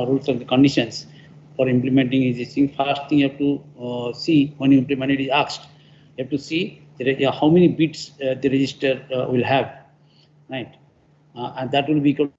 rules and conditions for implementing existing. First thing you have to see when you implement it is asked. You have to see how many bits the register will have, right? And that will be equal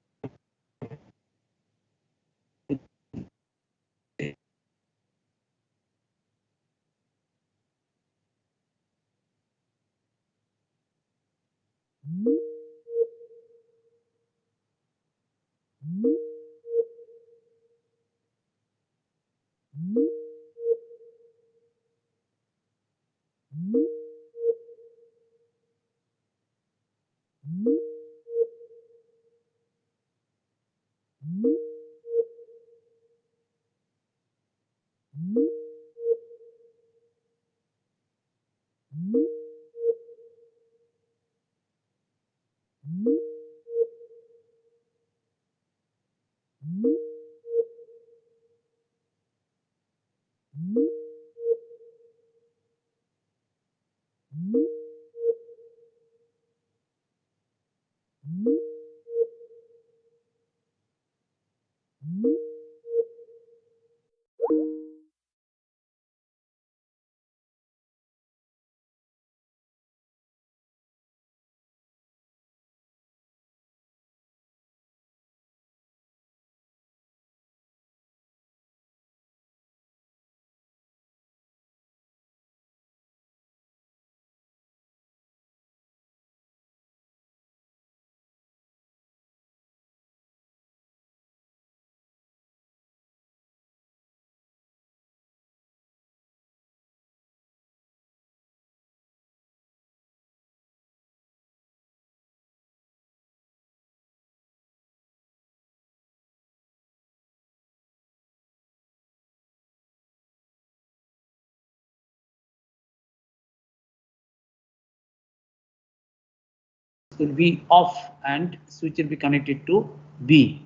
will be off and switch will be connected to B,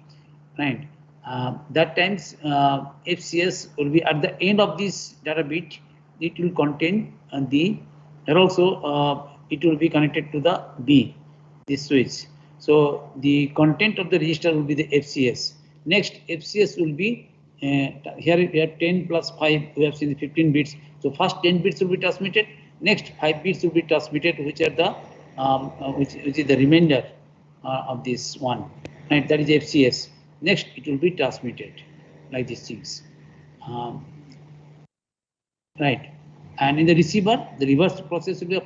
right? That times FCS will be at the end of this data bit. It will contain the, and also it will be connected to the B, this switch. So the content of the register will be the FCS. Next FCS will be here we have 10 plus 5, we have seen the 15 bits. So first 10 bits will be transmitted, next 5 bits will be transmitted, which are the which is the remainder of this one, right? That is FCS. Next it will be transmitted like these things, right? And in the receiver, the reverse process will be the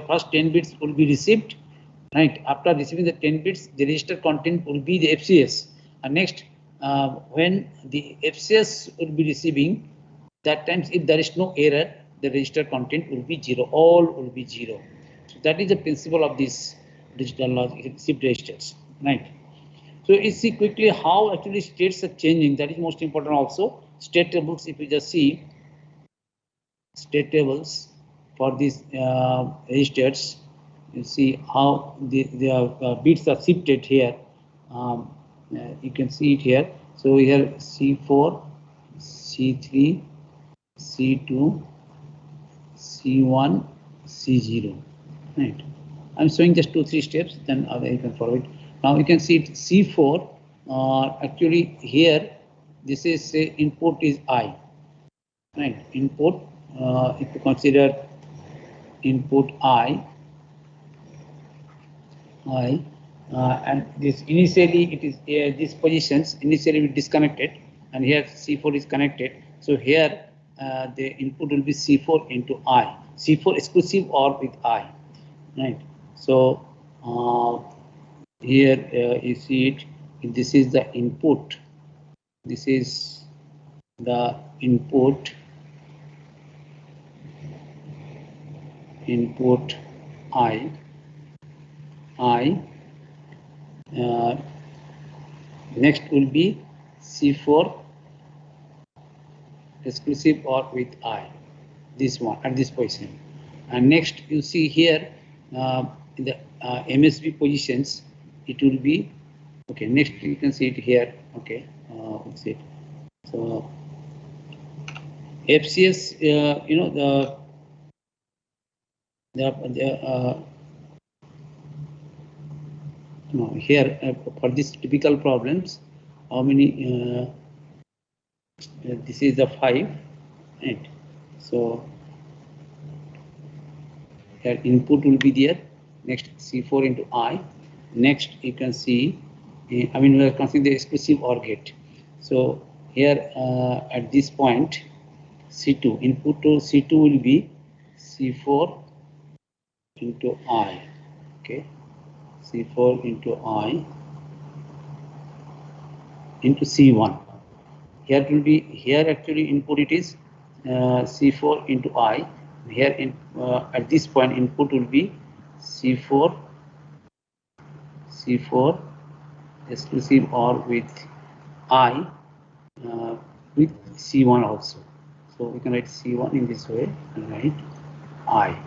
first 10 bits will be received, right? After receiving the 10 bits, the register content will be the FCS. And next, when the FCS will be receiving, that times if there is no error, the register content will be 0. All will be 0. So that is the principle of this digital logic shift registers, right? So you see quickly how actually states are changing. That is most important also. State tables, if you just see state tables for these registers, you see how the bits are shifted here. You can see it here. So here C4, C3, C2, C1, C0, right? I'm showing just 2-3 steps, then you can follow it. Now you can see it, C4, actually here, this is say input is I, right? Input, if you consider input I, and this initially it is these positions initially disconnected, and here C4 is connected. So here the input will be C4 into I, C4 exclusive or with I, right? So here you see it. This is the input. This is the input. Input I. Next will be C4 exclusive or with I. This one at this position. And next you see here in the MSB positions, it will be okay. Next you can see it here. Okay, let's see it. So FCS, you know no, here for these typical problems, how many, this is the 5, right? So here input will be there, next C4 into I, next you can see, I mean we are considering the exclusive OR gate. So here at this point, C2, input to C2 will be C4 into I, okay, C4 into I into C1. Here it will be, here actually input it is C4 into I. Here in at this point input will be C4 exclusive OR with I with C1 also. So we can write C1 in this way and write I.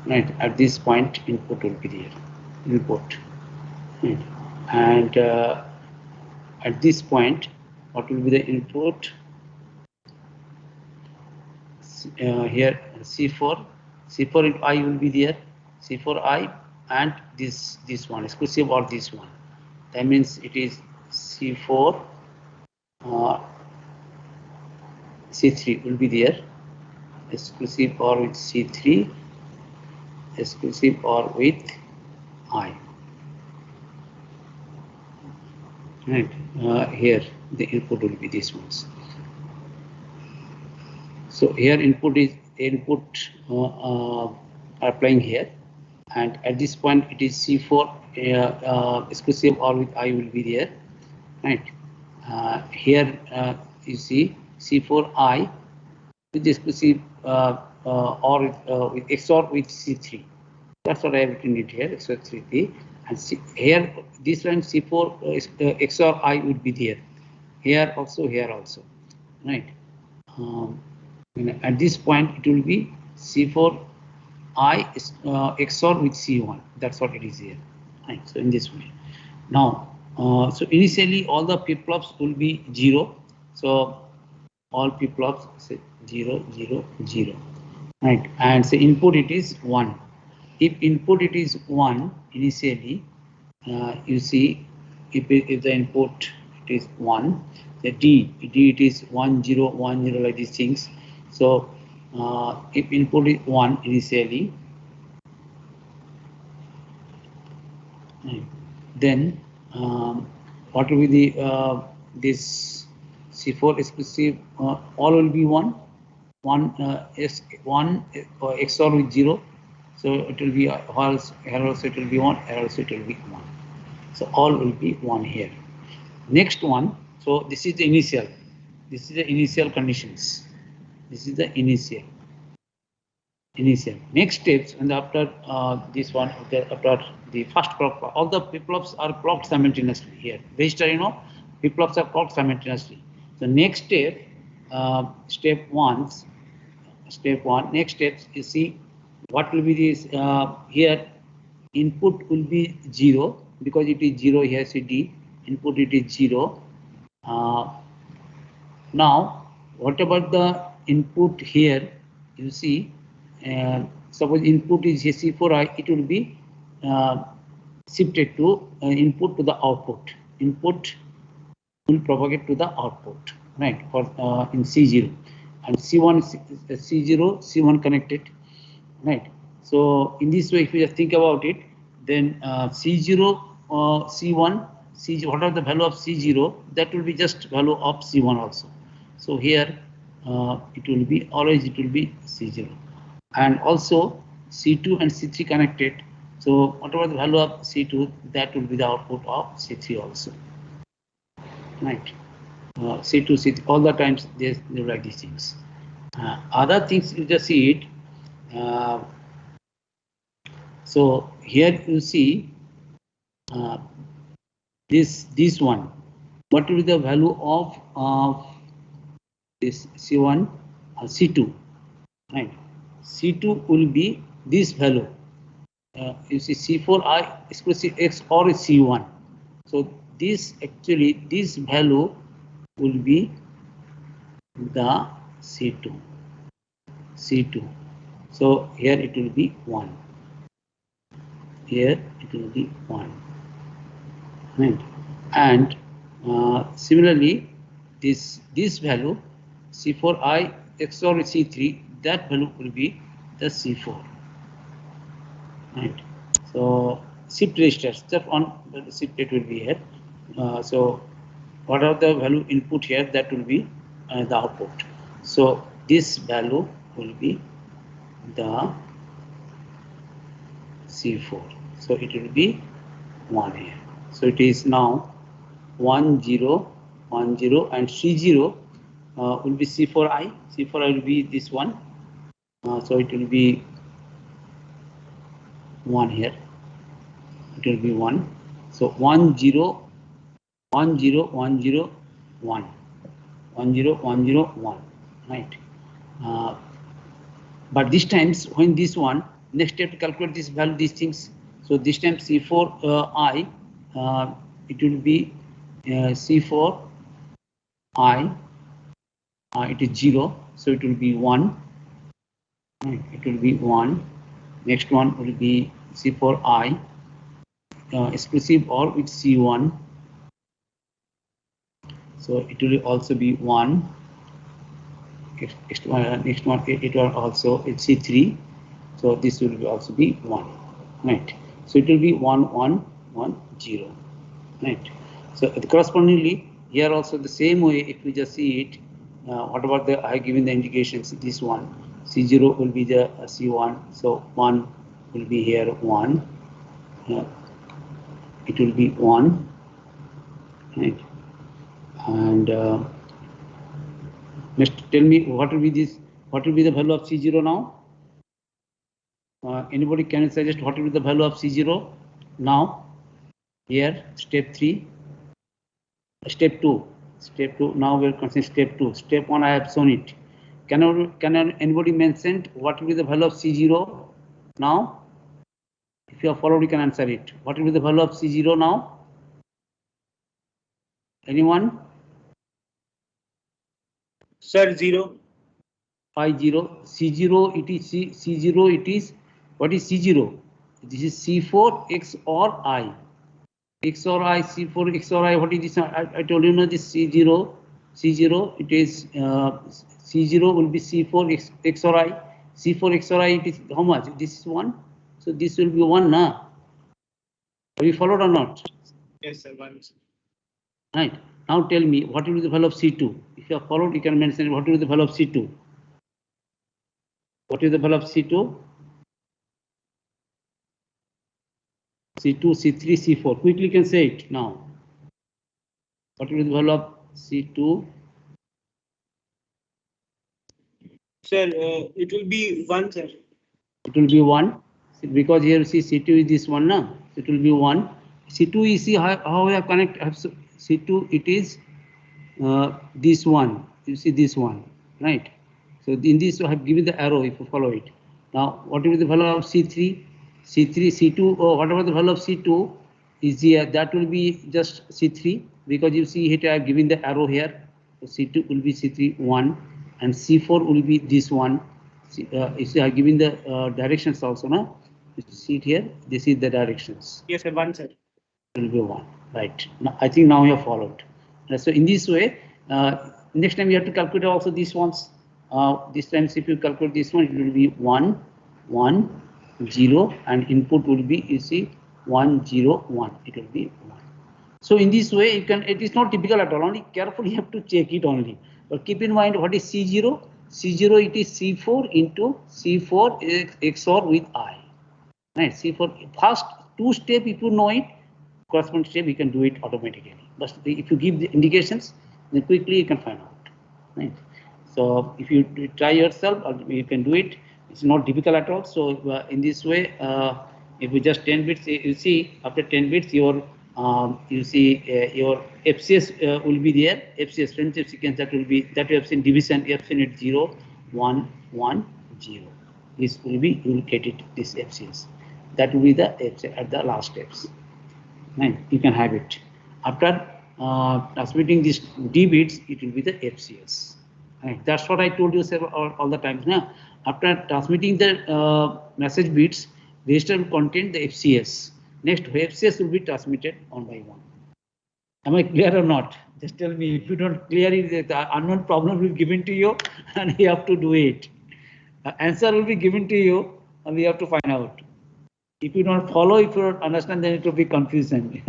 Right, at this point input will be there, input, right. And at this point what will be the input? Here C4 into I will be there, C4I, and this one exclusive or this one. That means it is C4 C3 will be there, exclusive or with C3, exclusive or with I. Right, here the input will be these ones. So here input applying here, and at this point it is C4 exclusive or with I will be there, right? Here you see C4I with exclusive or with XOR with C3. That's what I have written it here, XOR C3, and here this one C4 XOR I would be there. Here also, right? At this point it will be C4 I XOR with C1. That's what it is here, right? So in this way. Now, so initially all the flip-flops will be 0. So all flip-flops say 0, 0, 0, right? And say input it is 1. If input it is 1 initially, you see if the input it is 1, the D it is 1, 0, 1, 0 like these things. So if input is 1 initially, then what will be the this C4 exclusive all will be 1 XOR with 0, so it will be false, here also it will be 1, here also it will be 1, so all will be 1 here. Next one, so this is the initial conditions, this is the initial. Next steps, and after this one, after the first clock, all the flip-flops are clocked simultaneously here. Register, flip-flops are clocked simultaneously. So next step, step one. Next steps, you see what will be this here. Input will be 0 because it is 0 here. CD input it is 0. Now, what about the input here? You see. Suppose input is C4I, it will be shifted to input to the output. Input will propagate to the output, right? For in C0 and C1 C0 C1 connected, right? So in this way, if you just think about it, then C0 C1 C0, what are the value of C0? That will be just value of C1 also. So here it will be always C0. And also C2 and C3 connected. So whatever the value of C2, that will be the output of C3 also, right? C2, C3, all the times they like these things. Other things you just see it. So here you see this one. What will be the value of this C1 C2, right? C2 will be this value. You see C4I exclusive X or C1. So this value will be the C2. So here it will be 1. Here it will be 1. Right. And Similarly, this value C4I XOR C3, that value will be the C4. Right. So shift registers, just on the shift it will be here. So what are the value input here? That will be the output. So this value will be the C4. So it will be 1 here. So it is now 1 0 1 0 and C0 will be C4I. C4I will be this one. So it will be 1 here. It will be 1. So 1 0 1 0 1 0 1 1 0 1 0 1, right? But this times when this one next step to calculate this value, these things. So this time C4I it will be C4I it is 0, so it will be 1. Right, it will be 1. Next one will be C4I exclusive OR with C1. So it will also be 1. Next one it will also it's C3. So this will also be 1. Right. So it will be 1 1 1 0. Right. So correspondingly here also the same way, if we just see it, what about the I have given the indications, this one C0 will be the C1, so 1 will be here 1, it will be 1, right? And next tell me what will be this, what will be the value of C0 now? Anybody can suggest what will be the value of C0 now? Here step 3, step 2, now we are considering step 2. Step 1 I have shown it. Can anybody mention what will be the value of C0 now? If you have followed, you can answer it. What will be the value of C0 now? Anyone? Sir, 0. 50. C0 it is C0 it is, what is C0? This is C4 XOR I. XOR I, C4 XOR I, what is this? I told you, this C0 it is C0 will be C4 XOR I. C4 XOR I, it is how much? This is 1. So this will be 1 now. Have you followed or not? Yes, sir, 1. Right. Now tell me what will be the value of C2? If you have followed, you can mention what will be the value of C2. What is the value of C2? C2, C3, C4. Quickly you can say it now. What will be the value of C2? Sir, it will be 1, sir. It will be 1 because here you see C2 is this one now. So it will be 1. C2 you see how we have connect C2, it is this one. You see this one, right? So in this I have given the arrow if you follow it. Now what will be the value of C3? C3, C2, or whatever the value of C2 is here, that will be just C3 because you see here I have given the arrow here. So C2 will be C3 1 and C4 will be this one. You see I have given the directions also, no? You see it here. This is the directions. Yes, sir, 1, sir. It will be 1, right? Now, I think now you have followed. So in this way, next time you have to calculate also these ones. This time if you calculate this one, it will be 1 1 0 and input will be, you see, 1 0 1. It will be 1. So in this way you can, it is not typical at all, only carefully you have to check it only. But keep in mind what is C0? C0 it is C4 into C4 XOR with I. Right, C4 first 2 step, if you know it, corresponding step you can do it automatically. But if you give the indications, then quickly you can find out. Right. So if you try yourself, you can do it. It's not difficult at all. So in this way, if you just 10 bits, you see after 10 bits your you see your FCS will be there. FCS friendship sequence, that will be, that you have seen division, you have seen it 0 1 1 0. This will be, you will get it, this FCS. That will be the FCS at the last steps. Right, you can have it. After transmitting these D bits, it will be the FCS. Right, that's what I told you all the times now. After transmitting the message bits, register will contain the FCS. Next, FCS will be transmitted one by one. Am I clear or not? Just tell me. If you don't clear it, the unknown problem will be given to you and you have to do it. Answer will be given to you and we have to find out. If you don't follow, if you don't understand, then it will be confusion.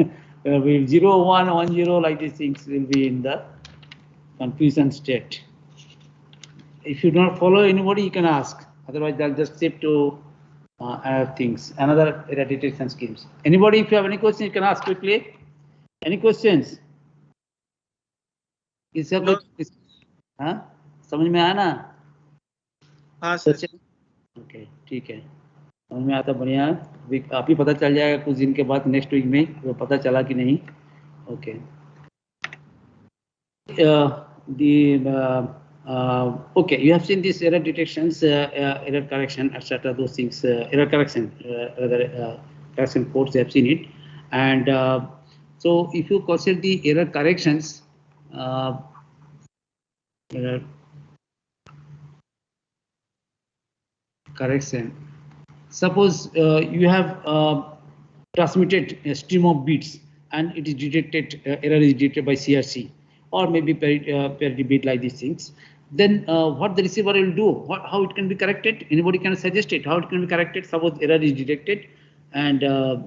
Will 0, 1, 1, 0, like these things will be in the confusion state. If you don't follow anybody, you can ask. Otherwise, they'll just shift to other things, another error detection schemes. Anybody, if you have any questions, you can ask quickly. Any questions? इसका No. कुछ हाँ समझ में आया ना? हाँ sir. Okay ठीक है, समझ में आता बढ़िया. आप ही पता चल जाएगा कुछ दिन के बाद नेक्स्ट वीक में वो पता चला कि नहीं. Okay okay, you have seen this error detections, error correction, etc. Those things, error correction, correction codes. You have seen it, and so if you consider the error corrections, error correction. Suppose you have transmitted a stream of bits and it is detected, error is detected by CRC or maybe parity bit like these things. Then what the receiver will do, how it can be corrected? Anybody can suggest it, how it can be corrected? Suppose error is detected and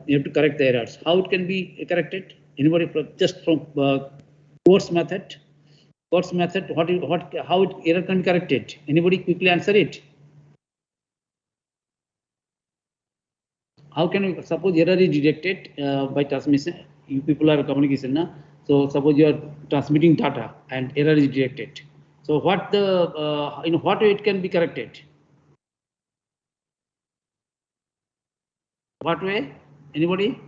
you have to correct the errors. How it can be corrected? Anybody just from course method? Course method, how error can be corrected? Anybody quickly answer it? How can we suppose error is detected by transmission? You people are communication, na? So suppose you are transmitting data and error is detected. So what the in what way it can be corrected? What way? Anybody?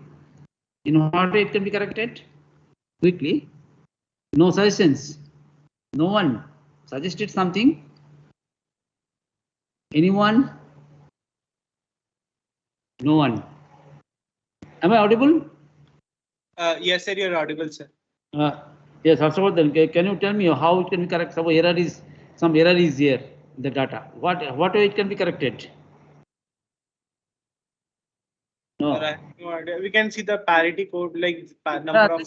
In what way it can be corrected? Quickly. No suggestions. No one suggested something. Anyone? No one. Am I audible? Yes, sir, you're audible, sir. Yes, also then can you tell me how it can be corrected? Some error is here in the data. What way it can be corrected? No. We can see the parity code, like number of.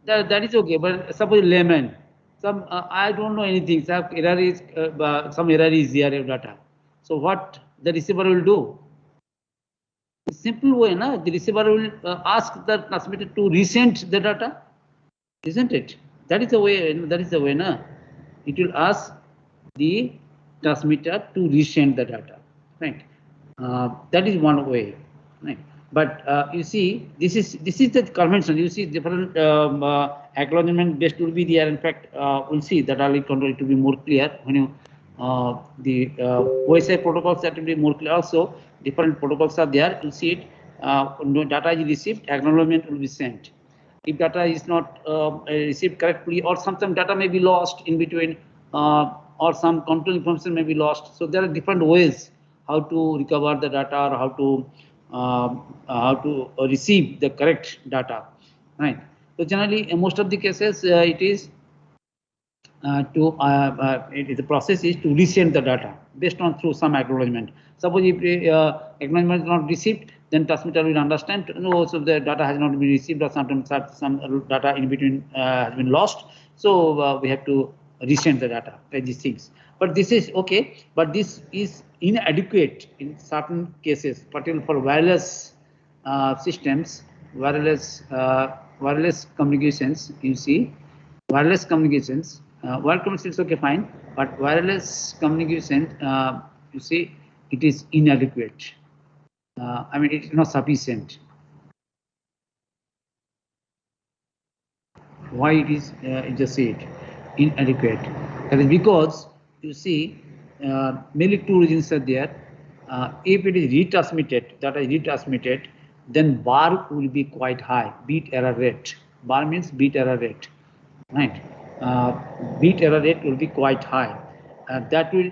That is okay, but suppose layman, some I don't know anything. Some error is here in data. So what the receiver will do? Simple way, na? The receiver will ask the transmitter to resend the data, isn't it? That is the way. That is the way, na? It will ask the transmitter to resend the data, right? That is one way, right? But you see, this is the convention. You see, different acknowledgement based will be there. In fact, we'll see that early control to be more clear when you the OSI protocols that will be more clear. Also, different protocols are there. You'll see it. When data is received, acknowledgement will be sent. If data is not received correctly, or some data may be lost in between, or some control information may be lost. So there are different ways how to recover the data or how to receive the correct data, right? So generally, in most of the cases, it is the process is to resend the data based on through some acknowledgement. Suppose if acknowledgement is not received, then transmitter will understand, no, so the data has not been received, or sometimes some data in between has been lost. So we have to resend the data, these things. But this is okay, but this is inadequate in certain cases, particularly for wireless systems, wireless communications. You see, wireless communications. Wired communications okay, fine, but wireless communication, you see, it is inadequate. I mean, it is not sufficient. Why it is? You just see it inadequate. That is because you see, mainly two reasons are there. If it is retransmitted, data is retransmitted, then bar will be quite high. Bit error rate. Bar means bit error rate, right? Bit error rate will be quite high. That will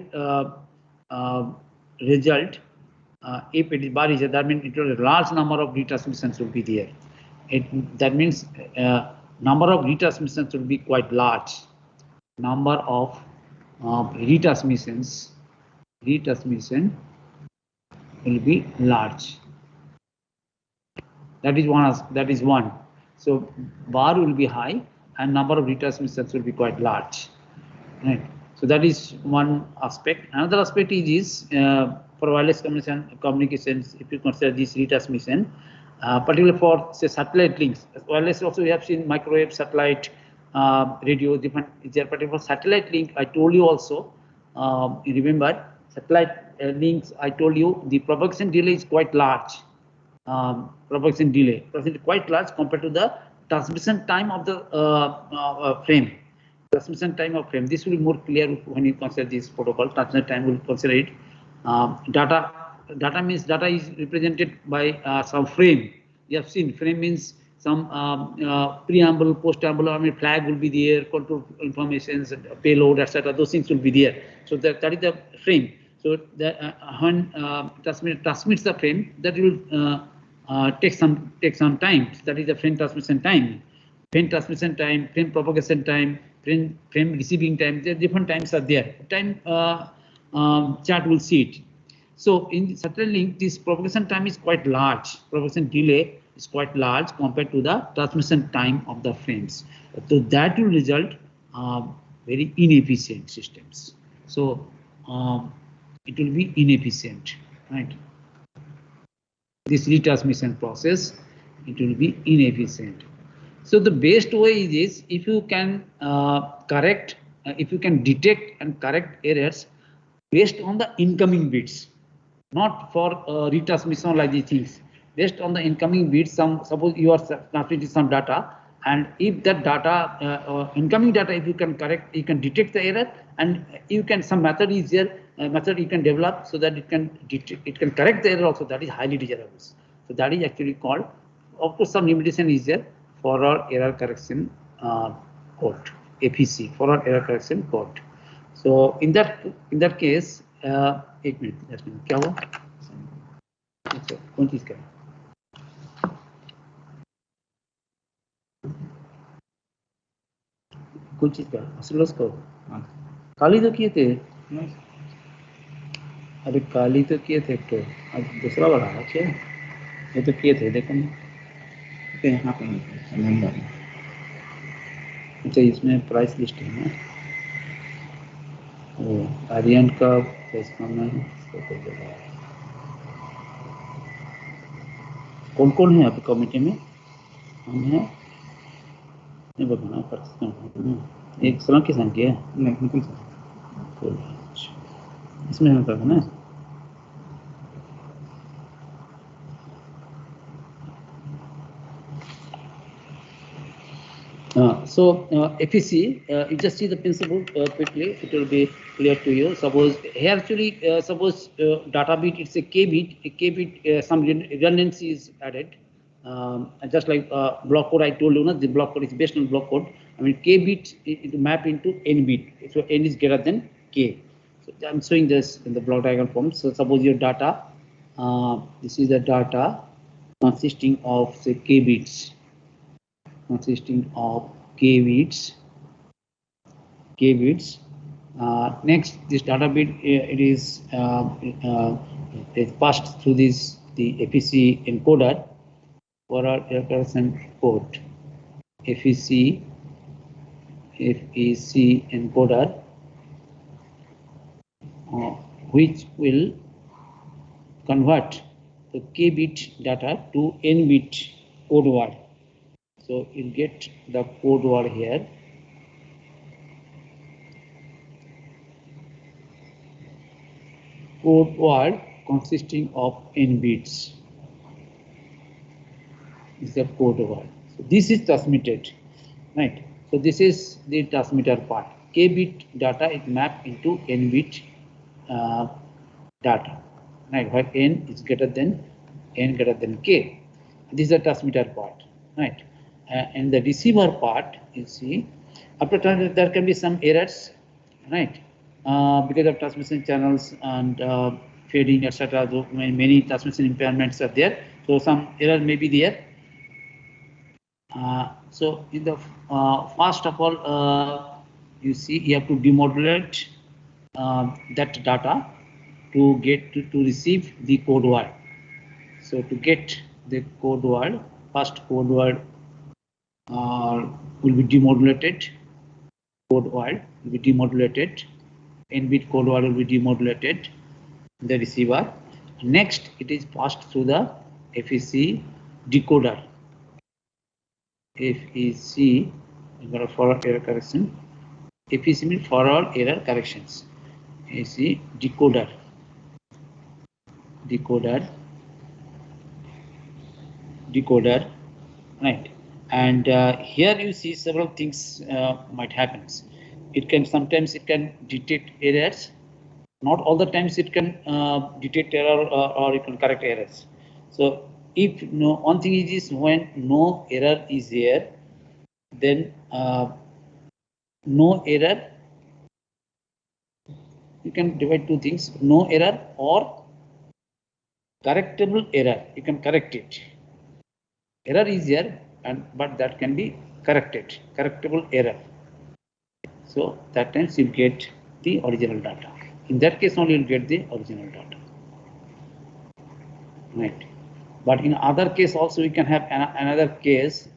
result, if it is bar is, that means it will a large number of retransmissions will be there. That means number of retransmissions will be quite large. Number of retransmission will be large. That is one. So bar will be high, and number of retransmissions will be quite large, right? So that is one aspect. Another aspect is for wireless communications, if you consider this retransmission, particularly for say satellite links. Wireless also we have seen microwave, satellite, radio, different. There, particular for satellite link, I told you also. You remember satellite links? I told you the propagation delay is quite large. Propagation delay quite large compared to the transmission time of the frame. Transmission time of frame. This will be more clear when you consider this protocol. Transmission time will consider it. Data means data is represented by some frame. You have seen frame means some preamble, postable, I mean flag will be there, control informations, payload, etc. Those things will be there. So that is the frame. So that when transmits the frame, that will take some time. That is the frame transmission time. Frame transmission time, frame propagation time, frame receiving time. There different times are there. Time chart will see it. So in satellite link, this propagation time is quite large. Propagation delay is quite large compared to the transmission time of the frames. So that will result very inefficient systems. So it will be inefficient, right? This retransmission process, it will be inefficient. So the best way is if you can correct, if you can detect and correct errors based on the incoming bits, not for retransmission like these things. Based on the incoming bits, suppose you are transmitting some data, and if that data, incoming data, if you can correct, you can detect the error, and you can some method is there, method you can develop so that it can correct the error also. That is highly desirable. So that is actually called. Of course, some limitation is there. Forward error correction code, FEC, forward error correction code. So in that case, एक minute क्या हुआ? अच्छा, कौन चीज का? कौन चीज का? ऑसिलोस्कोप? काली तो किए थे, अरे काली तो किए थे तो अब दूसरा वाला है क्या? ये तो किए थे, देखो यहाँ पे। अच्छा, इसमें प्राइस लिस्ट है ना? वो आर्यन का प्राइस कम है। कौन है आपकी कमिटी में? हम हैं, नहीं बताना पर एक सलाह की संख्या है, नहीं इसमें हम कर ना। So FEC, you just see the principle quickly, it will be clear to you. Suppose here actually, suppose data bit, it's a K bit, some redundancy is added. Just like block code I told you, the block code is based on block code. I mean K bit it map into N bit, so N is greater than K. So I'm showing this in the block diagram form. So suppose your data, this is the data consisting of say K bits. Consisting of K bits. Next, this data bit it is passed through the FEC encoder for our error correction code. FEC encoder, which will convert the K bit data to N bit code word. So you'll get the code word here. Code word consisting of N bits is the code word. So this is transmitted, right? So this is the transmitter part. K bit data is mapped into N bit data, right? Where N is greater than K. This is the transmitter part, right? And the receiver part, you see, after there can be some errors, right? Because of transmission channels and fading, etc. Many transmission impairments are there, so some error may be there. So in the first of all, you see, you have to demodulate that data to get to receive the code word. So to get the code word, first code word will be demodulated. Code word will be demodulated. N-bit code word will be demodulated in the receiver. Next, it is passed through the FEC decoder. FEC, forward error correction. FEC means forward error corrections. FEC decoder. Decoder, right? And here you see several things might happen. It can sometimes it can detect errors. Not all the times it can detect error or it can correct errors. So if no, one thing is when no error is there, then no error. You can divide two things: no error or correctable error. You can correct it. Error is there, but that can be corrected. Correctable error. So that times you get the original data. In that case only you'll get the original data. Right. But in other case also we can have another case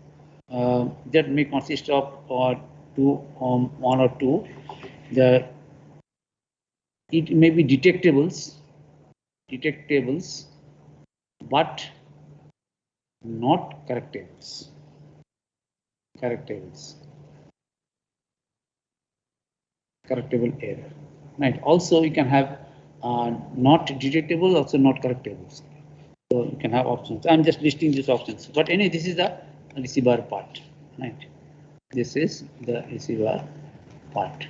that may consist of one or two. It may be detectables, but not correctables. Correctable error. Right. Also you can have not detectable, also not correctables. So you can have options. I'm just listing these options. But anyway, this is the receiver part. Right. This is the receiver part.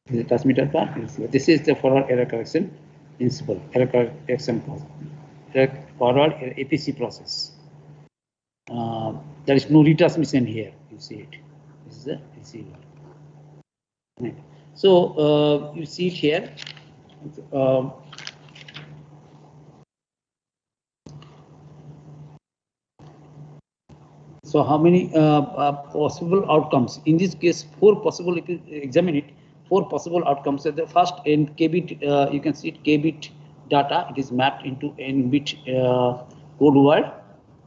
This is the transmitter part. This is the forward error correction principle. Error correction process. Forward APC process. There is no retransmission here. You see it. This is the receiver. Right. So you see it here. So how many possible outcomes? In this case, 4 possible. If you examine it, 4 possible outcomes. So the first n k-bit, you can see it k-bit data. It is mapped into n-bit code word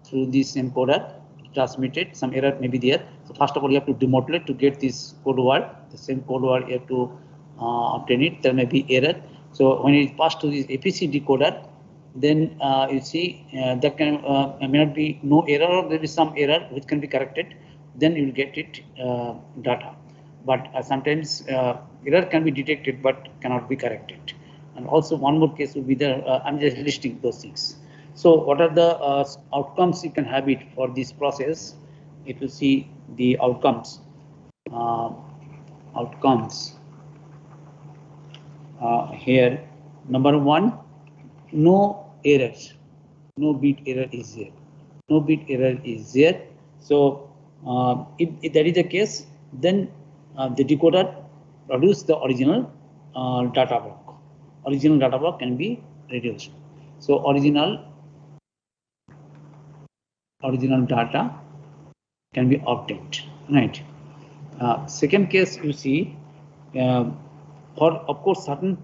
through this encoder. Transmitted. Some error may be there. So first of all, you have to demodulate to get this code word. The same code word you have to obtain it. There may be error. So when it is passed to this APC decoder, then you see there can may not be no error, or there is some error which can be corrected. Then you will get it data. But sometimes error can be detected but cannot be corrected. And also one more case will be there. I'm just listing those things. So what are the outcomes you can have it for this process? If you see the outcomes, here, number 1, no errors, no bit error is there. No bit error is there. So if that is the case, then the decoder produce the original data block. Original data block can be reduced. So original data can be obtained. Right. Second case, you see, for of course certain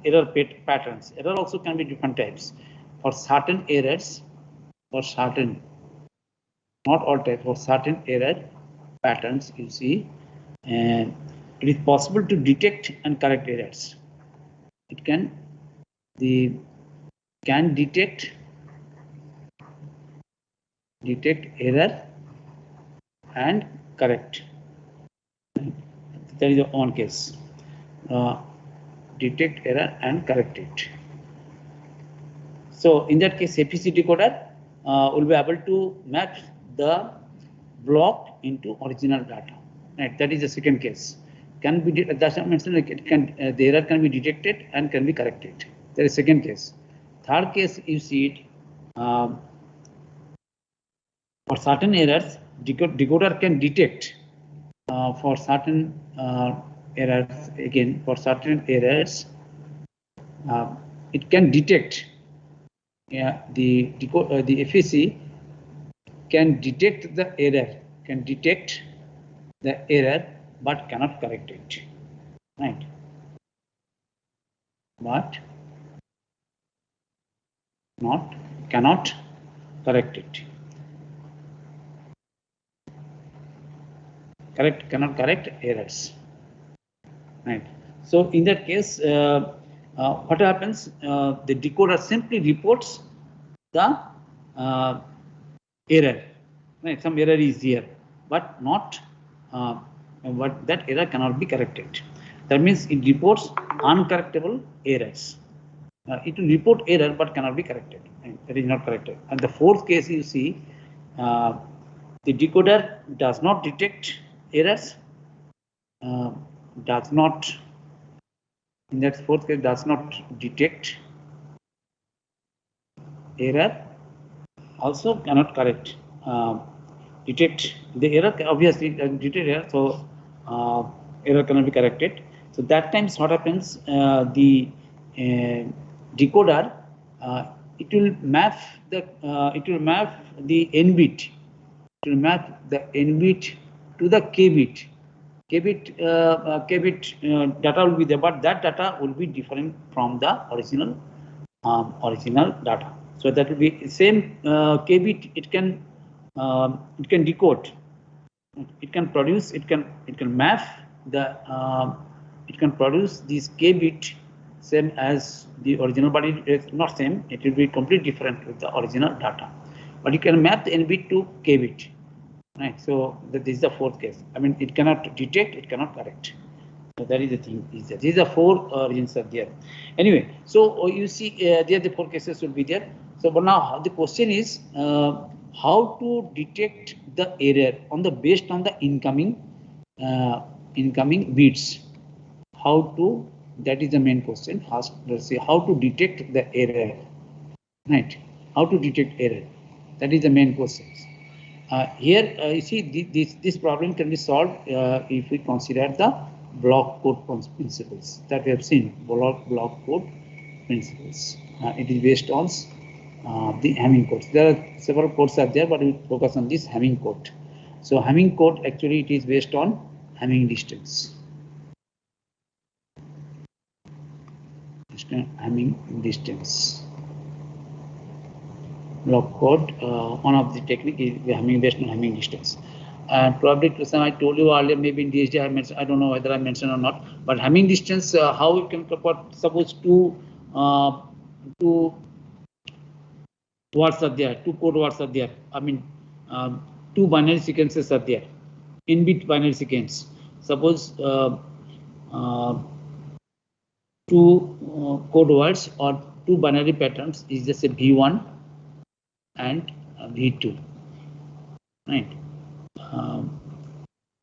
error patterns. Error also can be different types. For certain errors, not all types, for certain error patterns, you see, and it is possible to detect and correct errors. It can detect error and correct. That is one case. Detect error and correct it. So in that case, APC decoder will be able to map the block into original data. Right, that is the second case. Can be that's not mentioned, like it can the error can be detected and can be corrected. That is second case. Third case, you see it for certain errors, decoder can detect for certain errors. Again, for certain errors, it can detect. Yeah, the FEC can detect the error, but cannot correct it. Right? But cannot correct it. cannot correct errors, right? So in that case, what happens? The decoder simply reports the error, right? Some error is here, but not but that error cannot be corrected. That means it reports uncorrectable errors. It will report error but cannot be corrected. That is not corrected. And the fourth case, you see, the decoder does not detect errors, does not, in that fourth case, does not detect error, also cannot correct, detect the error, obviously detect error, so error cannot be corrected. So that times what happens, the decoder, it will map the n bit, it will map the n bit to the k bit. K bit data will be there, but that data will be different from the original data. So that will be same k bit. It can decode. It can produce. It can map the. It can produce this k bit same as the original, but it is not same. It will be completely different with the original data. But you can map the n bit to k bit. Right. So this is the fourth case. I mean, it cannot detect. It cannot correct. So that is the thing. These are four regions are there. Anyway, so you see there the four cases will be there. So but now the question is how to detect the error on the based on the incoming bits. How to, that is the main question. Let's say how to detect the error. Right? How to detect error? That is the main question. Here you see this problem can be solved if we consider the block code principles that we have seen. Block code principles. It is based on the Hamming codes. There are several codes are there, but we focus on this Hamming code. So Hamming code actually it is based on Hamming distance. Hamming distance. Block code, one of the technique is Hamming based on Hamming distance. And probably to some I told you earlier, maybe in DSD I mentioned, I don't know whether I mentioned or not, but Hamming distance, how we can compare, suppose two words are there, two code words are there. I mean, two binary sequences are there, n-bit binary sequence. Suppose two code words or two binary patterns is just a V1 and V2, right?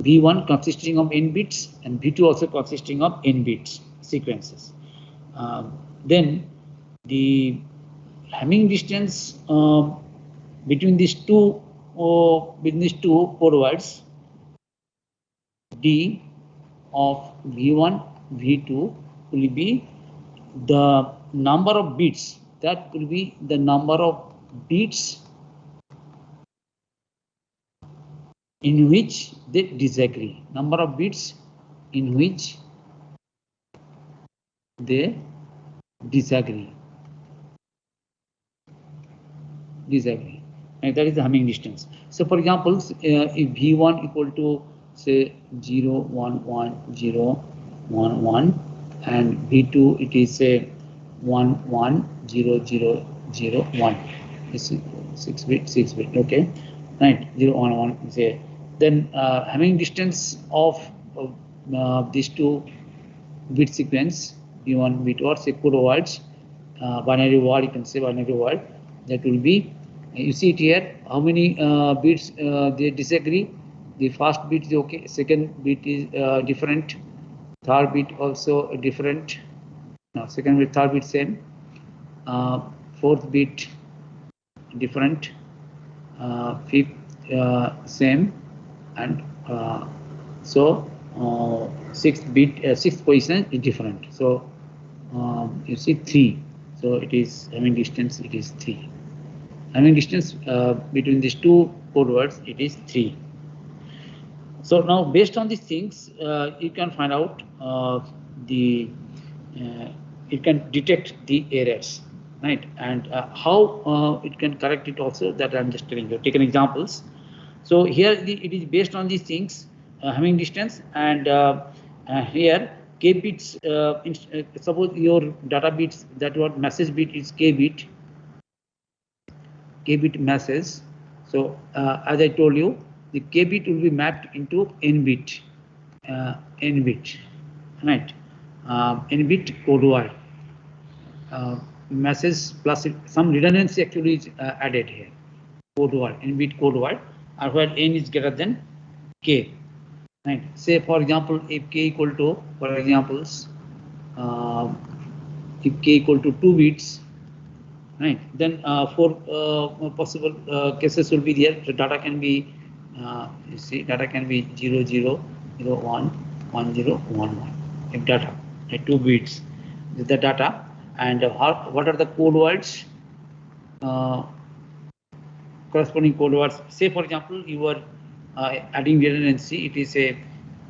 V1 consisting of n bits and V2 also consisting of n bits sequences. Then the Hamming distance between these two code words, D of V1, V2 will be the number of bits. That will be the number of bits in which they disagree. Number of bits in which they disagree. And that is the Hamming distance. So for example, if V1 equal to say 0, 1, 1, 0, 1, 1, and V2 it is say 1, 1, 0, 0, 0, 1. This is 6 bit, okay, right? 0, 1, 1. Say then Hamming distance of these two bit sequence V1, V2, or say code words, binary word, you can say binary word. That will be, you see it here, how many bits they disagree. The first bit is okay, second bit is different, third bit also different. No, second bit, third bit same, fourth bit different, fifth same, and so sixth position is different. So you see 3. So it is Hamming distance. It is 3. Hamming distance between these two code words, it is 3. So now, based on these things, you can find out it can detect the errors, right? And how it can correct it also, that I'm just telling you. Taken examples. So here it is based on these things. Hamming distance, and here k bits. Suppose your data bits, that what message bit is k bit message. So as I told you, the k bit will be mapped into n bit, right? N bit code word. Message plus some redundancy actually is added here. Code word, n bit code word, or where n is greater than k. Right. Say for example, if k equal to, for examples, if k equal to 2 bits, right? Then 4 possible cases will be there. The data can be, you see, data can be 0 0 0 1 1 0 1 1. If data, right, 2 bits, the data, and what are the code words? Corresponding code words. Say for example, you are adding redundancy. It is a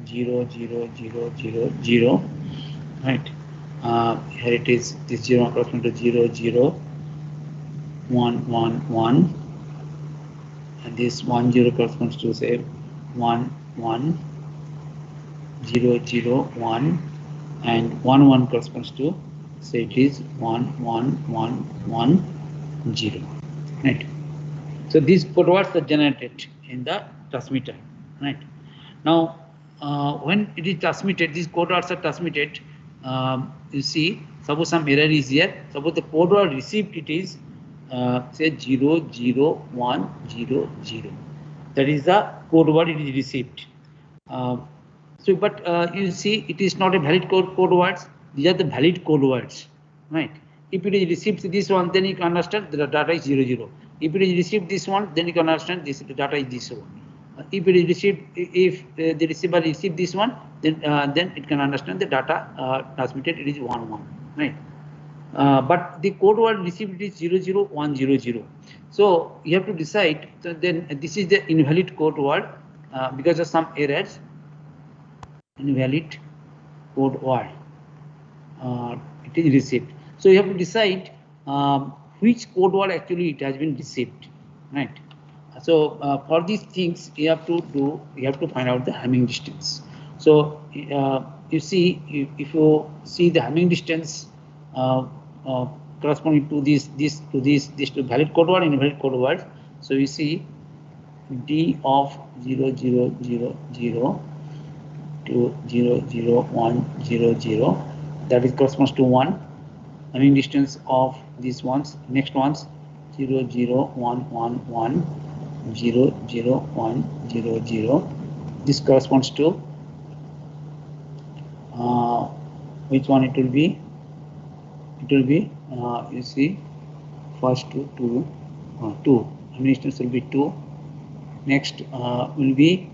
0 0 0 0 0, right? Here it is, this 0 corresponds to 0 0 1 1 1, and this 1 0 corresponds to say 1 1 0 0 1, and 1 1 corresponds to say it is 1 1 1 1 0, right? So these code words are generated in the transmitter, right? Now, when it is transmitted, these code words are transmitted. You see, suppose some error is here. Suppose the code word received, it is say 0 0 1 0 0. That is the code word it is received. So, but you see, it is not a valid code words. These are the valid code words, right? If it is received this one, then you can understand the data is 0 0. If it is received this one, then you can understand this the data is this one. If it is received, if the receiver received this one, then it can understand the data transmitted, it is 1 1, right? But the code word received is 0 0 1 0 0. So you have to decide. So then this is the invalid code word because of some errors. Invalid code word it is received. So you have to decide which code word actually it has been received, right? So for these things you have to find out the Hamming distance. So you see, if you see the Hamming distance corresponding to these two valid code word and invalid code word. So you see d of 0 0 0 0 to 0 0 1 0 0, that is corresponds to 1. Hamming distance of these ones, next ones, 0 0 1 1 1 0 0 1 0 0. This corresponds to which one it will be? It will be you see, first 2 2 2. Hamming distance will be 2. Next will be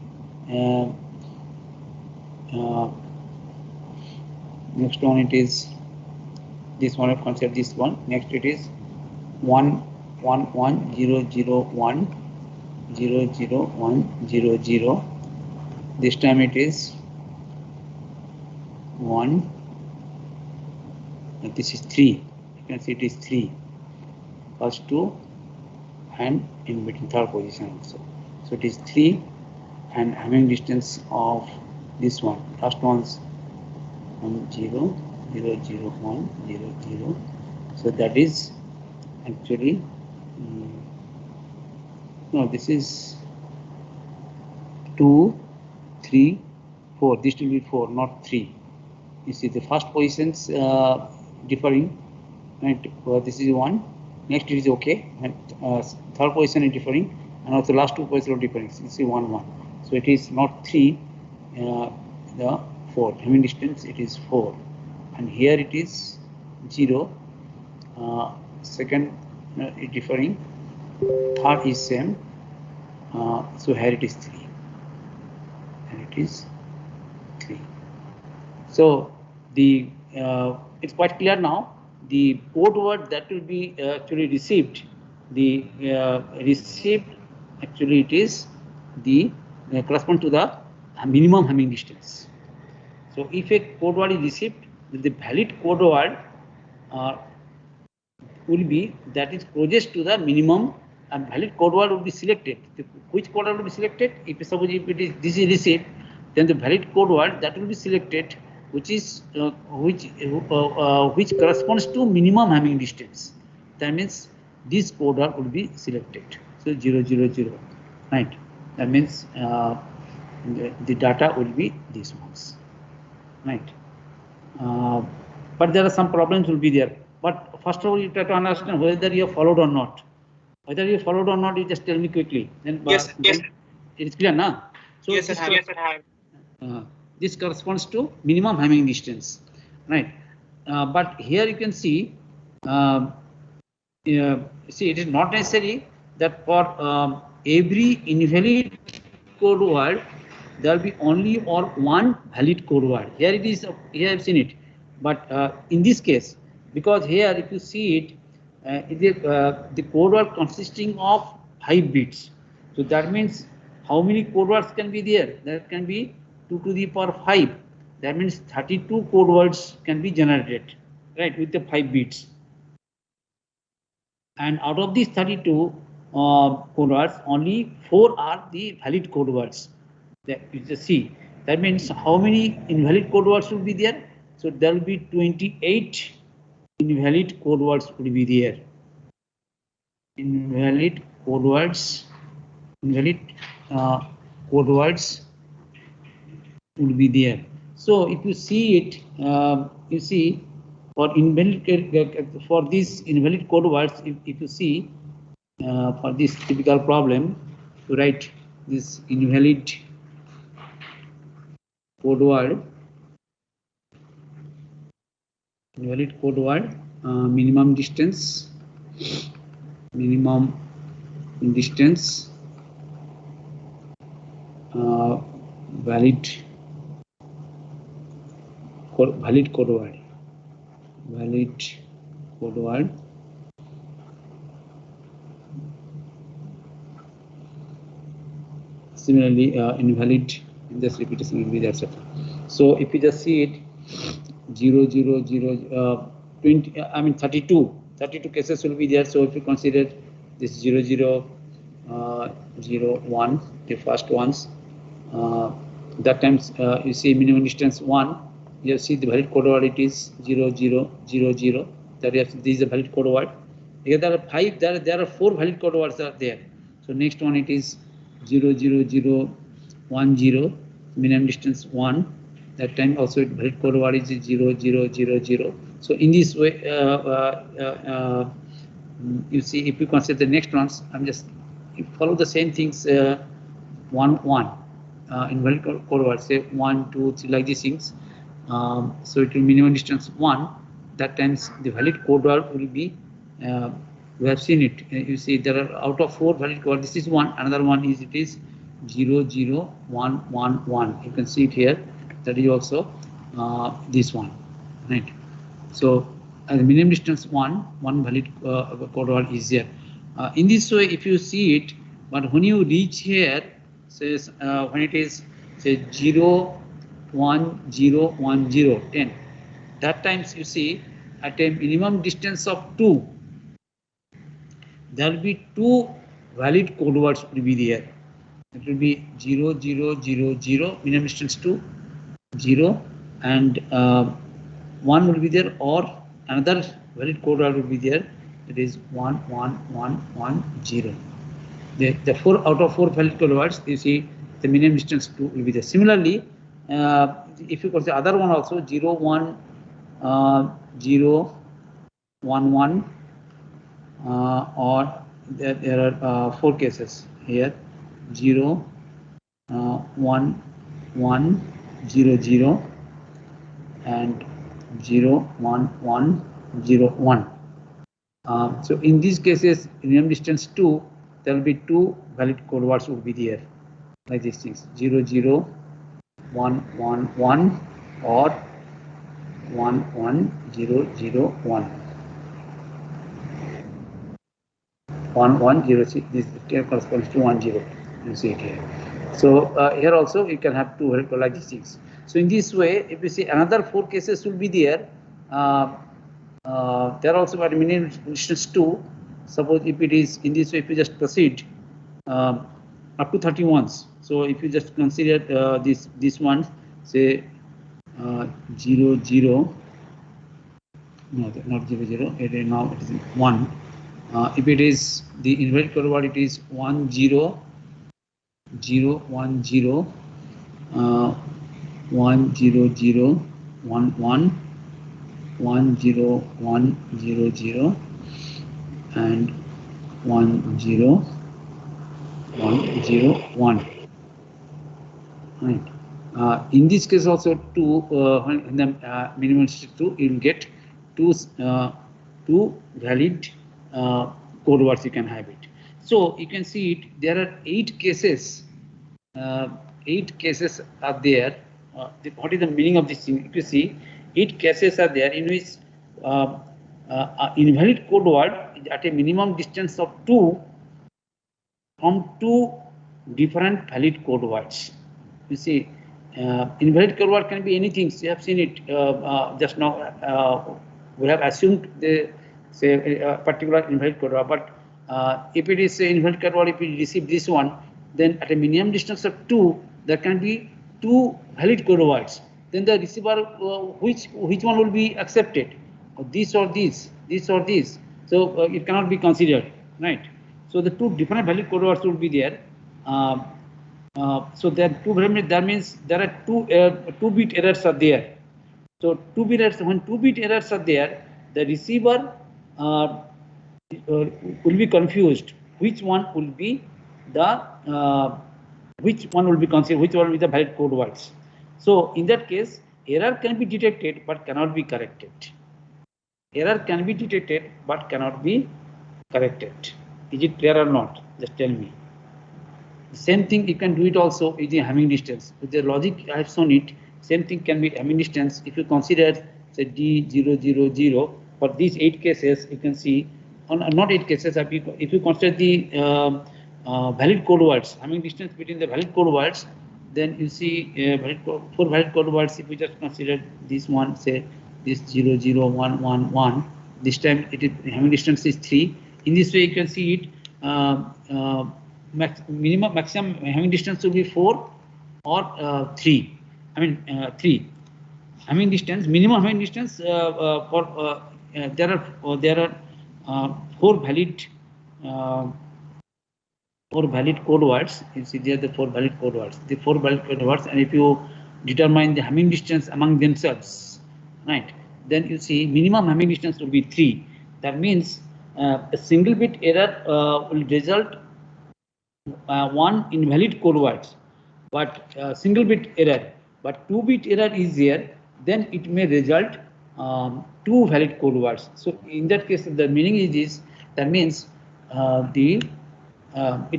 next one, it is this one. I've considered this one. Next it is 1 1 1 0 0 1 0 0 1 0 0. This time it is 1, and this is 3. You can see it is 3. First 2, and in between third position also. So it is 3, and Hamming distance of this one, first one's 1 0 0 0 1 0 0. So that is actually no, this is 2 3 4. This will be 4, not 3. You see the first positions differing, right? This is 1. Next it is okay, and third position is differing, and also last 2 positions are differing. So you see 1 1. So it is not 3. The 4 Hamming distance, it is 4, and here it is 0. Second is differing, third is same. So here it is 3, and it is 3. So the it's quite clear now. The code word that will be actually received, the received actually it is the correspond to the minimum Hamming distance. So if a code word is received, the valid code word will be that is closest to the minimum, and valid code word will be selected. Which code word will be selected? If suppose if it is this is received, then the valid code word that will be selected, which is which corresponds to minimum having distance. That means this code word will be selected. So 000, right? That means the data will be these ones, right? But there are some problems will be there. But first of all, you try to understand whether you have followed or not. Whether you followed or not, you just tell me quickly. Then, Yes, then it's clear now. So yes, this, sir. Yes, sir. this corresponds to minimum having distance, right? But here you can see, see, it is not necessary that for every invalid code word there will be only or one valid code word. Here it is. Here I've seen it, but in this case, because here if you see it, the code word consisting of 5 bits. So that means how many code words can be there? There can be 2 to the power 5. That means 32 code words can be generated, right, with the 5 bits. And out of these 32 code words, only 4 are the valid code words. That you just see. That means how many invalid code words will be there? So there will be 28 invalid code words will be there. Invalid code words, invalid code words will be there. So if you see it, you see for invalid for these invalid code words, if you see for this typical problem, to write this invalid code word, minimum distance, valid code word. Similarly, invalid in this repetition will be there, etc. So if you just see it, 20, I mean 32 cases will be there. So if you consider this 00, 01, the first ones, that times you see minimum distance 1. You see the valid code word, it is 0000. That is, this is a valid code word. Here there are 5. There are 4 valid code words are there. So next one it is 00010, minimum distance 1. That time also valid code word is 0000. So in this way, you see, if you consider the next ones, I'm just follow the same things. 1 invalid code word, say 1 2 3 like these things. So it will minimum distance 1. That times the valid code word will be. We have seen it. You see, there are out of 4 valid code. This is 1. Another one is it is 00111. You can see it here. That is also this one, right? So as minimum distance 1 valid code word is here. In this way, if you see it, but when you reach here, says when it is say 0 1 0 1 0 10, that times you see at a minimum distance of 2, there will be 2 valid code words will be there. It will be 0000, minimum distance 2, 0, and 1 will be there, or another valid code word will be there. It is 11110. The 4 out of 4 valid code words, you see the minimum distance 2 will be there. Similarly, if you consider other one also 01 0 11, or there are 4 cases here, 0 1 1 0 0 and 0 1 1 0 1. So in these cases, minimum distance 2, there will be 2 valid code words will be there, like these things, 0 0 1 1 1 or 1 1 0 0 1. 1 1 0, this corresponds to 1 0. You see it here. So here also you can have 2 valid code like these things. So in this way, if you see another 4 cases will be there. There also at minimum distance 2. Suppose if it is in this way, if you just proceed, up to 31s. So if you just consider this one, say 0 0, no, not 0 0, it is now it is 1. If it is the invalid code word, it is 1 0 0 1 0 1 0 0 1 1 1 0 1 0 0 and 1 0 1 0 1. Right. In this case also, when the minimum is 2, you will get two valid code words. You can have it. So you can see it. There are 8 cases. 8 cases are there. What is the meaning of this thing? If you see, 8 cases are there in which invalid code word is at a minimum distance of 2 from 2 different valid code words. You see, invalid code word can be anything. So you have seen it just now. We have assumed the say a particular invalid code word, but if it is an invalid code word, if we receive this one, then at a minimum distance of 2, there can be 2 valid code words. Then the receiver, which one will be accepted? This or this, this or this. So it cannot be considered, right? So the 2 different valid code words will be there. So there are 2 variables. That means there are 2-bit errors are there. So 2-bit errors. When 2-bit errors are there, the receiver will be confused. Which one will be the which one will be considered? Which one will be the valid code words? So in that case, error can be detected but cannot be corrected. Error can be detected but cannot be corrected. Is it clear or not? Just tell me. The same thing you can do it also with the Hamming distance. With the logic I have shown it, same thing can be Hamming distance. If you consider say D000 for these 8 cases, you can see not 8 cases. If you consider the valid code words, Hamming distance between the valid code words, then you see 4 valid code words. If we just consider this one, say this 0 0 1 1 1, this time it is Hamming distance is 3. In this way, you can see it. Maximum Hamming distance will be 4 or 3. I mean 3. Hamming distance, minimum Hamming distance for there are 4 valid code words. You see there the 4 valid code words. The 4 valid code words, and if you determine the Hamming distance among themselves, right? Then you see minimum Hamming distance will be 3. That means a single bit error will result 1 invalid code words, but single bit error, but 2-bit error is there, then it may result 2 valid code words. So in that case, the meaning is this. That means it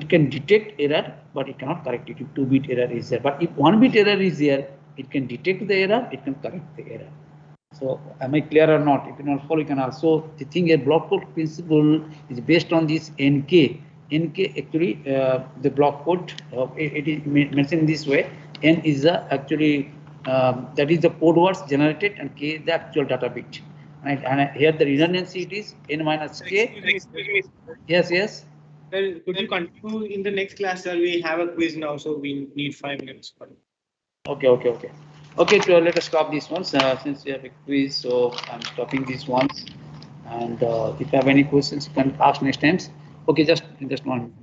can detect error, but it cannot correct it if 2-bit error is there. But if 1-bit error is there, it can detect the error, it can correct the error. So am I clear or not? If you not follow, you can ask. So the thing, a block code principle is based on this NK. NK actually the block code it is mentioned this way. N is the actually that is the code words generated, and K is the actual data bit. Right, and here the redundancy it is N minus K. Excuse me. Yes, yes. Well, could you continue in the next class, sir? We have a quiz now, so we need 5 minutes. Okay. Okay, so let us stop these ones since we have a quiz. So I'm stopping these ones, and if you have any questions, you can ask next times. Okay, just one.